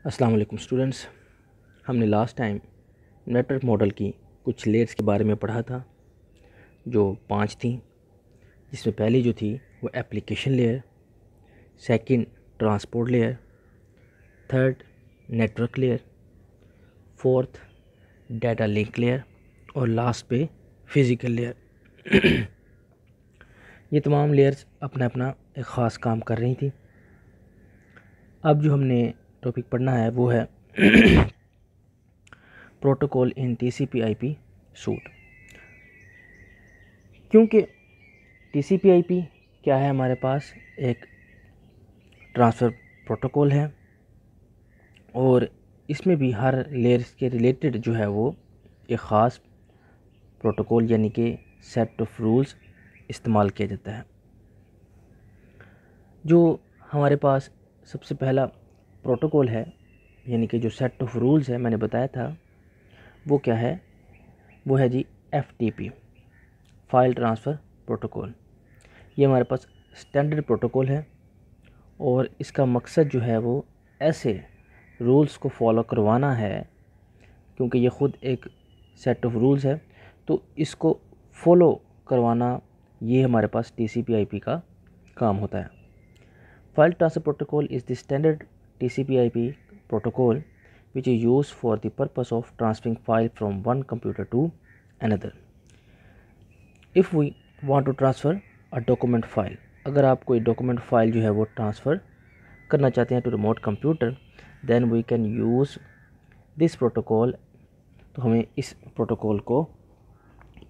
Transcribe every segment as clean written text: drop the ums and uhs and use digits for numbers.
अस्सलाम वालेकुम स्टूडेंट्स। हमने लास्ट टाइम नेटवर्क मॉडल की कुछ लेयर्स के बारे में पढ़ा था जो 5 थी, जिसमें पहली जो थी वो application layer, second transport layer, third network layer, fourth data link layer और लास्ट पे फिज़िकल लेयर। ये तमाम लेयर्स अपना अपना एक ख़ास काम कर रही थी। अब जो हमने टॉपिक पढ़ना है वो है प्रोटोकॉल इन TCP/IP सूट। क्योंकि TCP/IP क्या है, हमारे पास एक ट्रांसफ़र प्रोटोकॉल है और इसमें भी हर लेयर्स के रिलेटेड जो है वो एक ख़ास प्रोटोकॉल यानी कि सेट ऑफ रूल्स इस्तेमाल किया जाता है। जो हमारे पास सबसे पहला प्रोटोकॉल है यानी कि जो सेट ऑफ रूल्स है, मैंने बताया था वो क्या है, वो है जी FTP, फाइल ट्रांसफ़र प्रोटोकॉल। ये हमारे पास स्टैंडर्ड प्रोटोकॉल है और इसका मकसद जो है वो ऐसे रूल्स को फॉलो करवाना है, क्योंकि ये ख़ुद एक सेट ऑफ रूल्स है तो इसको फॉलो करवाना ये हमारे पास TCP/IP का काम होता है। File transfer protocol is the standard TCP/IP protocol which is used for the purpose of transferring file from one computer to another. If we want to transfer a document file, अगर आप कोई document file जो है वो transfer करना चाहते हैं to remote computer, then we can use this protocol. तो हमें इस प्रोटोकॉल को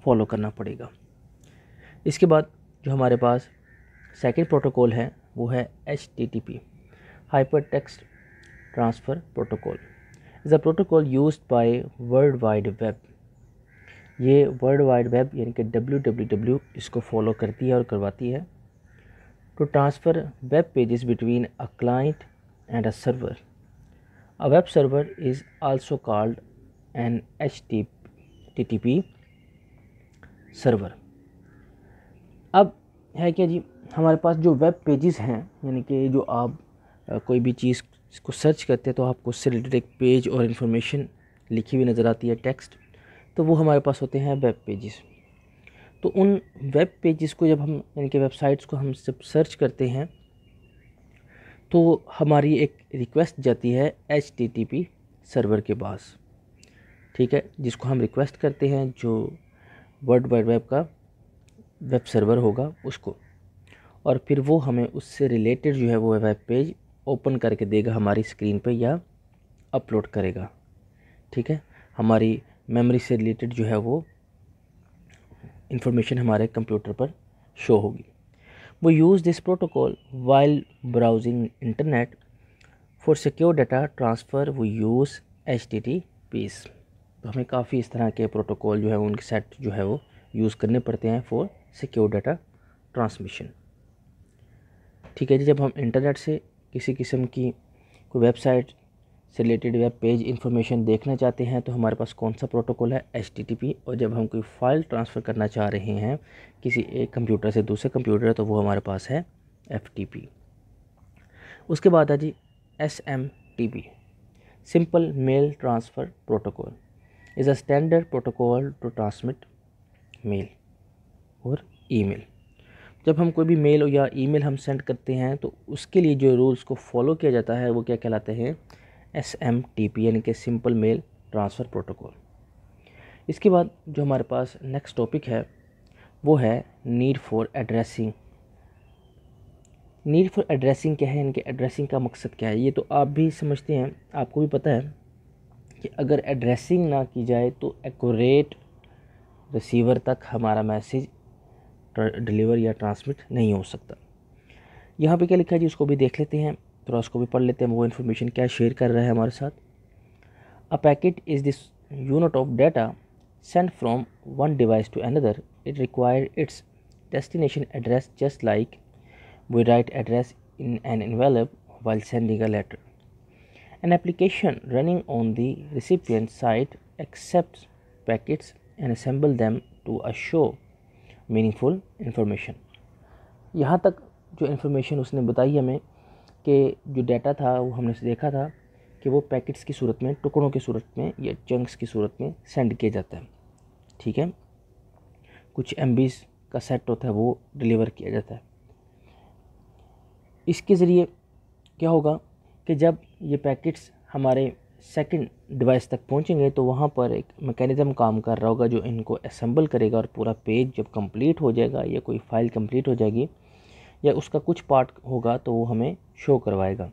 फॉलो करना पड़ेगा। इसके बाद जो हमारे पास सेकंड प्रोटोकॉल है वो है HTTP, hyper text transfer protocol is a protocol used by world wide web. ये वर्ल्ड वाइड वेब यानी कि WWW इसको फॉलो करती है और करवाती है। To transfer web pages between a client and a server. A web server is also called an HTTP server. अब है क्या जी, हमारे पास जो वेब पेजेस हैं यानी कि जो आप कोई भी चीज़ को सर्च करते हैं तो आपको उससे रिलेटेड एक पेज और इन्फॉर्मेशन लिखी हुई नज़र आती है, टेक्स्ट, तो वो हमारे पास होते हैं वेब पेजेस। तो उन वेब पेजेस को जब हम यानी कि वेबसाइट्स को हम जब सर्च करते हैं तो हमारी एक रिक्वेस्ट जाती है HTTP सर्वर के पास, ठीक है, जिसको हम रिक्वेस्ट करते हैं जो वर्ल्ड वाइड वेब का वेब सर्वर होगा उसको, और फिर वो हमें उससे रिलेटेड जो है वो वेब पेज ओपन करके देगा हमारी स्क्रीन पे या अपलोड करेगा, ठीक है। हमारी मेमोरी से रिलेटेड जो है वो इंफॉर्मेशन हमारे कंप्यूटर पर शो होगी। वो use this protocol while browsing internet for secure data transfer. वो यूज़ HTTPs। तो हमें काफ़ी इस तरह के प्रोटोकॉल जो है उनके सेट जो है वो यूज़ करने पड़ते हैं फॉर सिक्योर डाटा ट्रांसमिशन, ठीक है जी। जब हम इंटरनेट से किसी किस्म की कोई वेबसाइट से रिलेटेड वेब पेज इंफॉर्मेशन देखना चाहते हैं तो हमारे पास कौन सा प्रोटोकॉल है, HTTP। और जब हम कोई फ़ाइल ट्रांसफ़र करना चाह रहे हैं किसी एक कंप्यूटर से दूसरे कंप्यूटर, तो वो हमारे पास है FTP। उसके बाद है जी SMTP, simple mail transfer protocol is a standard protocol to transmit mail और ईमेल। जब हम कोई भी मेल या ईमेल हम सेंड करते हैं तो उसके लिए जो रूल्स को फॉलो किया जाता है वो क्या कहलाते हैं, SMTP यानी कि सिंपल मेल ट्रांसफ़र प्रोटोकॉल। इसके बाद जो हमारे पास नेक्स्ट टॉपिक है वो है need for addressing. Need for addressing क्या है, यानी कि एड्रेसिंग का मकसद क्या है, ये तो आप भी समझते हैं, आपको भी पता है कि अगर एड्रेसिंग ना की जाए तो एक्यूरेट रिसीवर तक हमारा मैसेज डिलीवर या ट्रांसमिट नहीं हो सकता। यहाँ पे क्या लिखा है जी, उसको भी देख लेते हैं, थोड़ा उसको भी पढ़ लेते हैं, वो इन्फॉर्मेशन क्या शेयर कर रहा है हमारे साथ। A packet is this unit of data sent from one device to another. It require its destination address just like we write address in an envelope while sending a letter. An application running on the recipient side accepts packets and assemble them to show meaningful information. यहाँ तक जो information उसने बताई हमें कि जो data था वो हमने देखा था कि वो पैकेट्स की सूरत में, टुकड़ों की सूरत में या चंक्स की सूरत में सेंड किया जाता है। ठीक है, कुछ MBs का सेट होता है वो डिलीवर किया जाता है। इसके ज़रिए क्या होगा कि जब ये पैकेट्स हमारे सेकंड डिवाइस तक पहुंचेंगे तो वहाँ पर एक मैकेनिज़्म काम कर रहा होगा जो इनको असेंबल करेगा, और पूरा पेज जब कंप्लीट हो जाएगा या कोई फाइल कंप्लीट हो जाएगी या उसका कुछ पार्ट होगा तो वो हमें शो करवाएगा।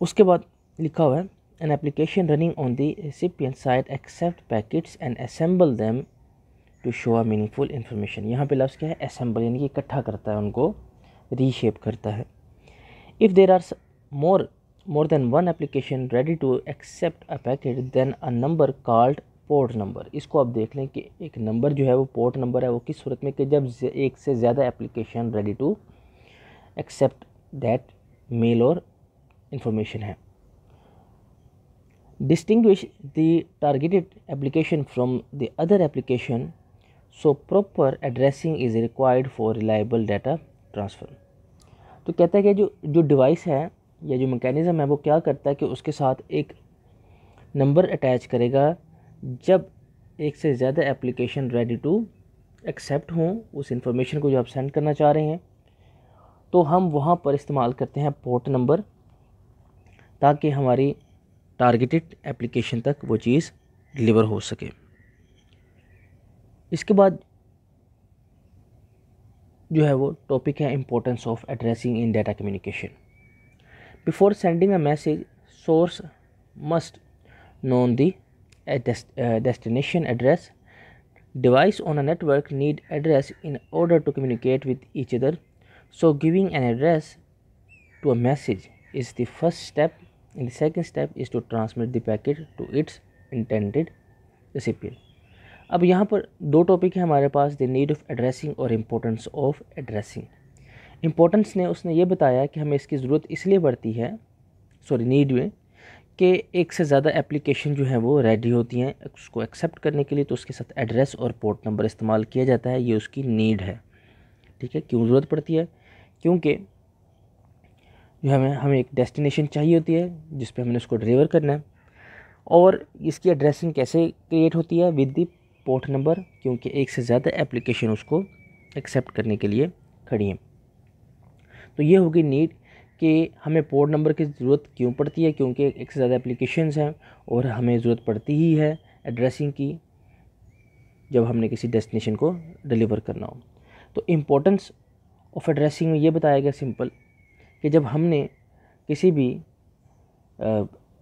उसके बाद लिखा हुआ है an application running on the recipient side accept packets and assemble them to show a meaningful information. यहाँ पे लफ्ज़ क्या है, असेंबल, यानी कि इकट्ठा करता है, उनको रीशेप करता है। If there are more than one application ready to accept a packet, then a number called port number. इसको आप देख लें कि एक नंबर जो है वो पोर्ट नंबर है, वो किस सूरत में कि जब एक से ज़्यादा application ready to accept that mail और इंफॉर्मेशन है। Distinguish the targeted application from the other application, so proper addressing is required for reliable data transfer. तो कहता है कि जो डिवाइस है या जो मैकेनिज़्म है वो क्या करता है कि उसके साथ एक नंबर अटैच करेगा जब एक से ज़्यादा एप्लीकेशन रेडी टू एक्सेप्ट हों उस इंफॉर्मेशन को जो आप सेंड करना चाह रहे हैं, तो हम वहाँ पर इस्तेमाल करते हैं पोर्ट नंबर, ताकि हमारी टारगेटेड एप्लीकेशन तक वो चीज़ डिलीवर हो सके। इसके बाद जो है वो टॉपिक है importance of addressing in data communication. Before sending a message, source must known the destination address. Device on a network need address in order to communicate with each other. So giving an address to a message is the first step, and the second step is to transmit the packet to its intended recipient. अब यहाँ पर दो topic है हमारे पास, the need of addressing और importance of addressing. Importance ने उसने ये बताया कि हमें इसकी ज़रूरत इसलिए पड़ती है, नीड में, कि एक से ज़्यादा एप्लीकेशन जो है वो रेडी होती हैं उसको एक्सेप्ट करने के लिए, तो उसके साथ एड्रेस और पोर्ट नंबर इस्तेमाल किया जाता है, ये उसकी नीड है। ठीक है, क्यों ज़रूरत पड़ती है? क्योंकि जो हमें एक डेस्टिनेशन चाहिए होती है जिस पे हमने उसको डिलीवर करना है, और इसकी एड्रेसिंग कैसे क्रिएट होती है? विद द पोर्ट नंबर, क्योंकि एक से ज़्यादा एप्लीकेशन उसको एक्सेप्ट करने के लिए खड़ी हैं। तो ये होगी नीड कि हमें पोर्ट नंबर की ज़रूरत क्यों पड़ती है, क्योंकि एक से ज़्यादा एप्लीकेशंस हैं और हमें ज़रूरत पड़ती ही है एड्रेसिंग की जब हमने किसी डेस्टिनेशन को डिलीवर करना हो। तो इम्पोर्टेंस ऑफ एड्रेसिंग में ये बताया गया सिंपल कि जब हमने किसी भी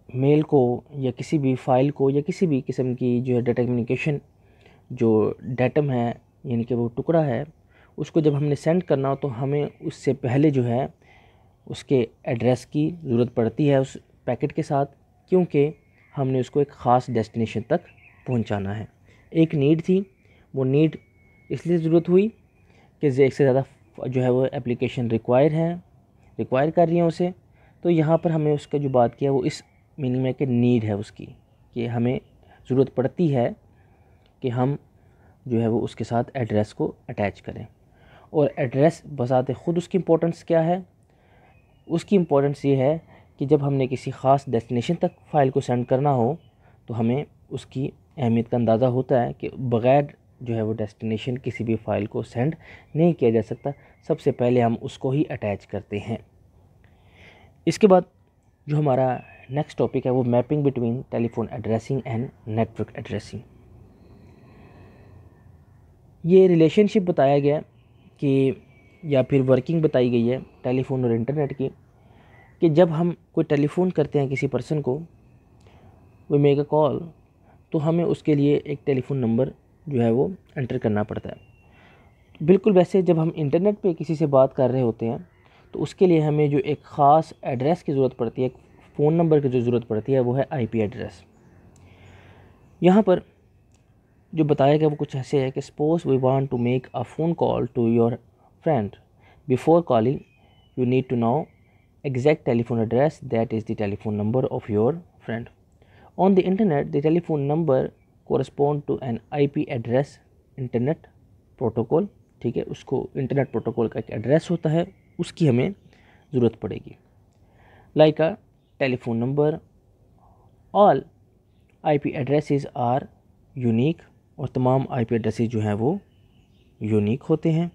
मेल को या किसी भी फ़ाइल को या किसी भी किस्म की जो है डाटा कम्युनिकेशन जो डेटम है, यानी कि वो टुकड़ा है, उसको जब हमने सेंड करना हो तो हमें उससे पहले जो है उसके एड्रेस की ज़रूरत पड़ती है उस पैकेट के साथ, क्योंकि हमने उसको एक ख़ास डेस्टिनेशन तक पहुंचाना है। एक नीड थी, वो नीड इसलिए ज़रूरत हुई कि एक से ज़्यादा जो है वो एप्लीकेशन रिक्वायर कर रही हैं उसे, तो यहाँ पर हमें उसका जो बात किया वो इस मीनिंग में कि नीड है उसकी, कि हमें ज़रूरत पड़ती है कि हम जो है वो उसके साथ एड्रेस को अटैच करें। और एड्रेस बजाते ख़ुद उसकी इम्पोर्टेंस क्या है? उसकी इम्पोर्टेंस ये है कि जब हमने किसी ख़ास डेस्टिनेशन तक फ़ाइल को सेंड करना हो तो हमें उसकी अहमियत का अंदाज़ा होता है कि बग़ैर जो है वो डेस्टिनेशन किसी भी फ़ाइल को सेंड नहीं किया जा सकता। सबसे पहले हम उसको ही अटैच करते हैं। इसके बाद जो हमारा नेक्स्ट टॉपिक है वो mapping between telephone addressing and network addressing. ये रिलेशनशिप बताया गया कि या फिर वर्किंग बताई गई है टेलीफोन और इंटरनेट की, कि जब हम कोई टेलीफोन करते हैं किसी पर्सन को, वी मेक अ कॉल, तो हमें उसके लिए एक टेलीफोन नंबर जो है वो एंटर करना पड़ता है। बिल्कुल वैसे जब हम इंटरनेट पे किसी से बात कर रहे होते हैं तो उसके लिए हमें जो एक ख़ास एड्रेस की ज़रूरत पड़ती है, फ़ोन नंबर की जो ज़रूरत पड़ती है वो है IP एड्रेस। यहाँ पर जो बताया गया वो कुछ ऐसे है कि suppose we want to make a phone call to your friend. Before calling, you need to know exact telephone address, that is the telephone number of your friend. On the internet, the telephone number correspond to an IP address, internet protocol। ठीक है, उसको internet protocol का एक address होता है, उसकी हमें ज़रूरत पड़ेगी। Like telephone number, all IP addresses are unique, और तमाम आईपी एड्रेसेस जो हैं वो यूनिक होते हैं।